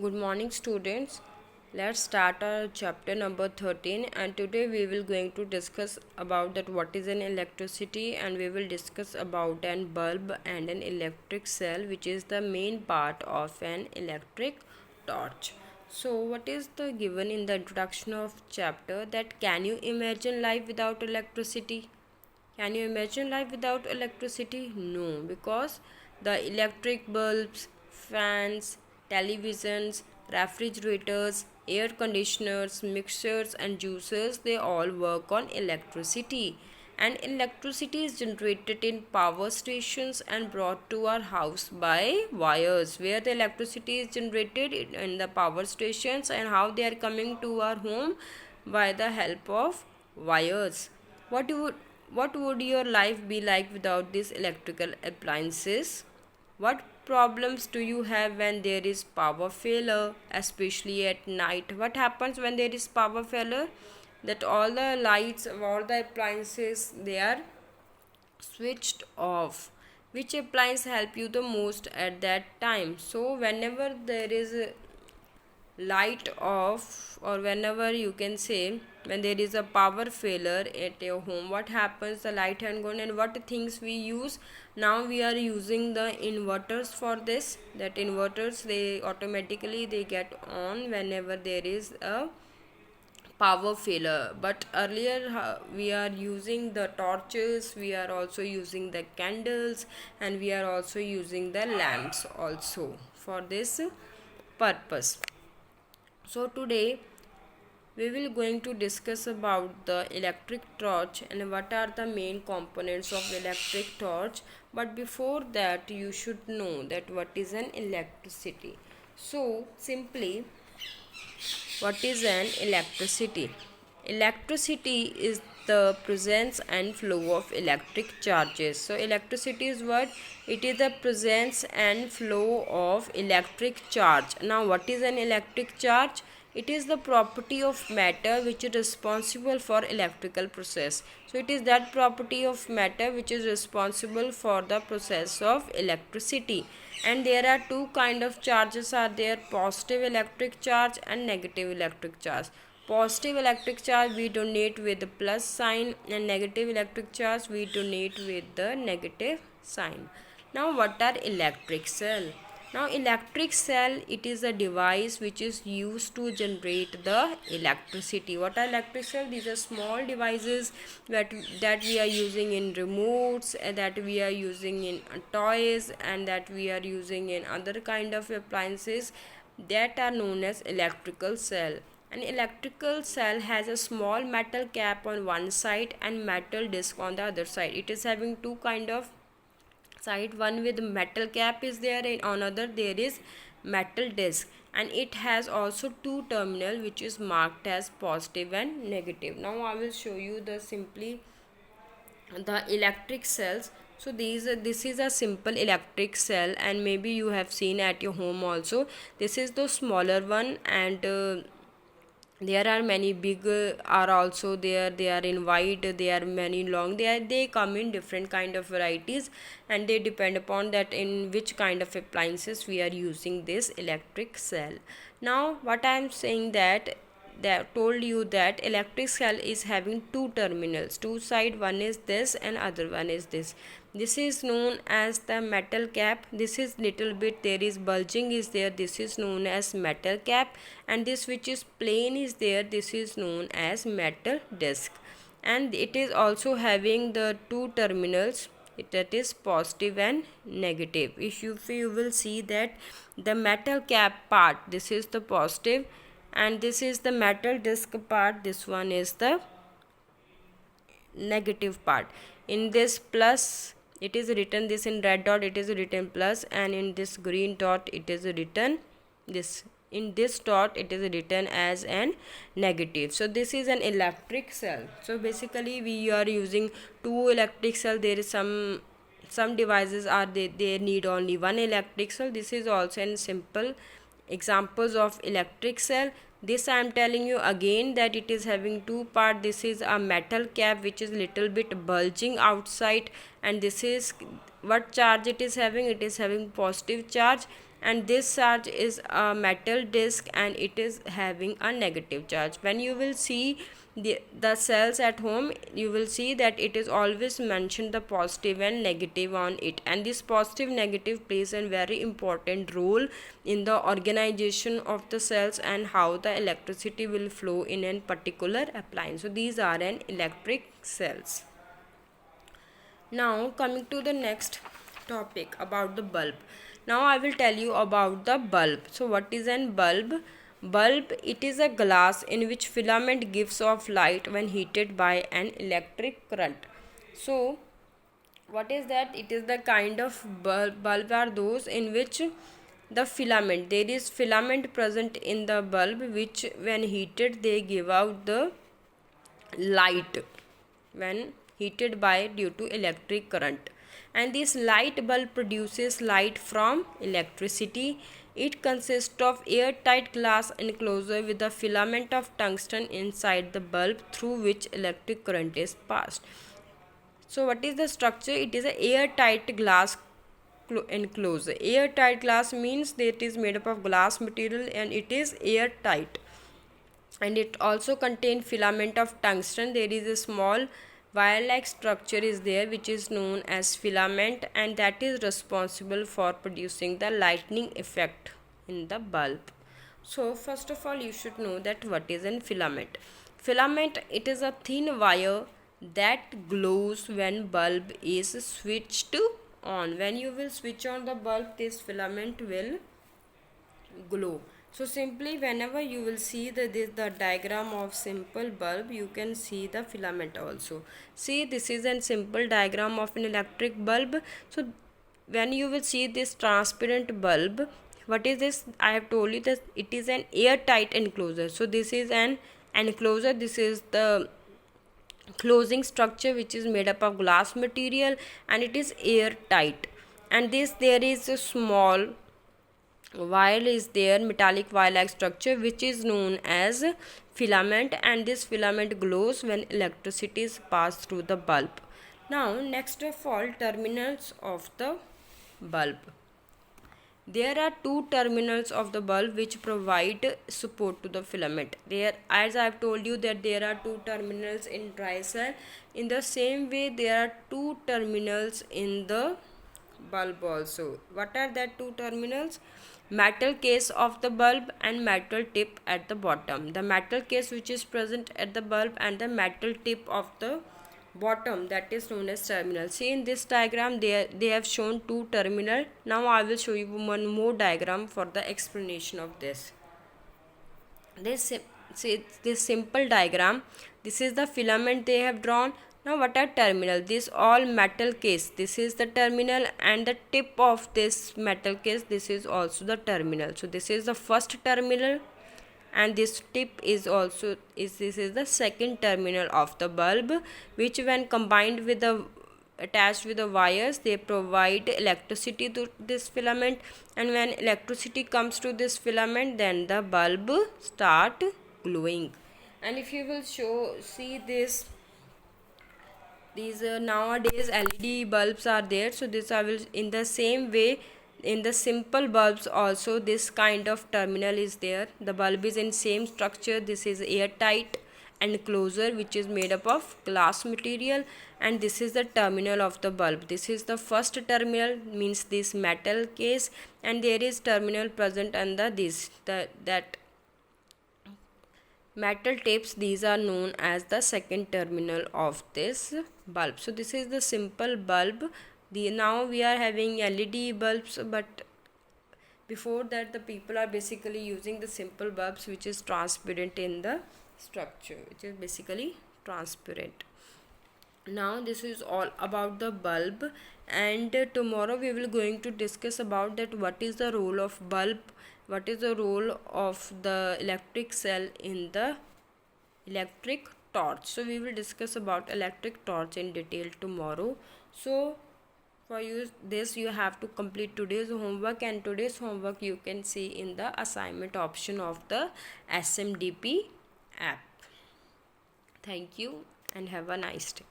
Good morning, students. Let's start our chapter number 13, and today we will going to discuss about that what is an electricity, and we will discuss about an bulb and an electric cell, which is the main part of an electric torch. So what is the given in the introduction of chapter that can you imagine life without electricity? Can you imagine life without electricity? No, because the electric bulbs, fans, televisions, refrigerators, air conditioners, mixers, and juicers they all work on electricity. And electricity is generated in power stations and brought to our house by wires. Where the electricity is generated in the power stations, and how they are coming to our home by the help of wires. What would your life be like without these electrical appliances? What problems do you have when there is power failure, especially at night? What happens when there is power failure? That all the lights, all the appliances, they are switched off. Which appliance help you the most at that time? So whenever there is a light off, or whenever you can say when there is a power failure at your home, what happens? The light had gone, and what things we use? Now we are using the inverters for this. That inverters, they automatically they get on whenever there is a power failure. But earlier we are using the torches, we are also using the candles, and we are also using the lamps also for this purpose. So today we will going to discuss about the electric torch and what are the main components of electric torch. But before that you should know that what is an electricity. So simply, what is an electricity? Electricity is the presence and flow of electric charges. So electricity is what? It is the presence and flow of electric charge. Now what is an electric charge? It is the property of matter which is responsible for electrical process. So it is that property of matter which is responsible for the process of electricity. And there are two kind of charges are there: positive electric charge and negative electric charge. Positive electric charge we donate with the plus sign, and negative electric charge we donate with the negative sign. Now what are electric cell? Now electric cell, it is a device which is used to generate the electricity. What are electric cell? These are small devices that we are using in remotes, that we are using in toys, and that we are using in other kind of appliances, that are known as electrical cell. An electrical cell has a small metal cap on one side and metal disc on the other side. It is having two kind of side, one with metal cap is there, and another there is metal disc, and it has also two terminal which is marked as positive and negative. Now I will show you the simply the electric cells. So this is a simple electric cell, and maybe you have seen at your home also. This is the smaller one, and there are many big are also there. They are in white, they are many long, they come in different kind of varieties, and they depend upon that in which kind of appliances we are using this electric cell. Now what I am saying, that told you that electric cell is having two terminals, two side, one is this and other one is this. This is known as the metal cap. This is little bit there is bulging is there, this is known as metal cap. And this which is plain is there, this is known as metal disc. And it is also having the two terminals, that is positive and negative. If you will see that the metal cap part, this is the positive, and this is the metal disc part, this one is the negative part. In this plus, it is written this in red dot, it is written plus, and in this green dot it is written this, in this dot it is written as an negative. So this is an electric cell. So basically we are using two electric cell. There is some devices are they need only one electric cell. This is also an simple examples of electric cell. This I am telling you again that it is having two part. This is a metal cap which is little bit bulging outside, and this is what charge it is having, it is having positive charge. and this charge is a metal disc and it is having a negative charge. When you will see the cells at home, you will see that it is always mentioned the positive and negative on it, and this positive negative plays a very important role in the organization of the cells and how the electricity will flow in a particular appliance. So these are an electric cells. Now coming to the next topic about the bulb. Now I will tell you about the bulb. So what is an bulb? Bulb, it is a glass in which filament gives off light when heated by an electric current. So what is that? It is the kind of bulb are those in which the filament, there is filament present in the bulb which when heated they give out the light when heated by due to electric current, and this light bulb produces light from electricity. It consists of airtight glass enclosure with a filament of tungsten inside the bulb through which electric current is passed. So what is the structure? It is an airtight glass enclosure. Airtight glass means that it is made up of glass material and it is airtight, and it also contains filament of tungsten. There is a small wire-like structure is there which is known as filament, and that is responsible for producing the lightning effect in the bulb. So first of all you should know that what is a filament. Filament, it is a thin wire that glows when bulb is switched on. When you will switch on the bulb, this filament will glow. So simply whenever you will see the diagram of simple bulb, you can see the filament also. See, this is a simple diagram of an electric bulb. So when you will see this transparent bulb, what is this? I have told you that it is an airtight enclosure. So this is an enclosure. This is the closing structure which is made up of glass material and it is airtight. And there is a small wire is there, metallic wire like structure which is known as filament, and this filament glows when electricity is passed through the bulb. Now next of all, terminals of the bulb. There are two terminals of the bulb which provide support to the filament. There, as I have told you that there are two terminals in dry cell, in the same way there are two terminals in the bulb also. What are that two terminals? Metal case of the bulb and metal tip at the bottom. The metal case which is present at the bulb and the metal tip of the bottom, that is known as terminal. See, in this diagram they have shown two terminal. Now I will show you one more diagram for the explanation of this. This simple diagram, this is the filament they have drawn. Now what are terminal? This all metal case, this is the terminal, and the tip of this metal case, this is also the terminal. So this is the first terminal and this tip is also this is the second terminal of the bulb, which when combined with the attached with the wires, they provide electricity to this filament, and when electricity comes to this filament, then the bulb start glowing. And if you will see this, these nowadays LED bulbs are there. So this I will, in the same way, in the simple bulbs also this kind of terminal is there. The bulb is in same structure. This is airtight enclosure which is made up of glass material, and this is the terminal of the bulb. This is the first terminal, means this metal case, and there is terminal present under this that metal tips. These are known as the second terminal of this bulb. So this is the simple bulb. Now we are having LED bulbs, but before that the people are basically using the simple bulbs which is transparent in the structure, which is basically transparent. Now this is all about the bulb, and tomorrow we will going to discuss about that what is the role of bulb, what is the role of the electric cell in the electric torch. So we will discuss about electric torch in detail tomorrow. So for this you have to complete today's homework, and today's homework you can see in the assignment option of the SMDP app. Thank you and have a nice day.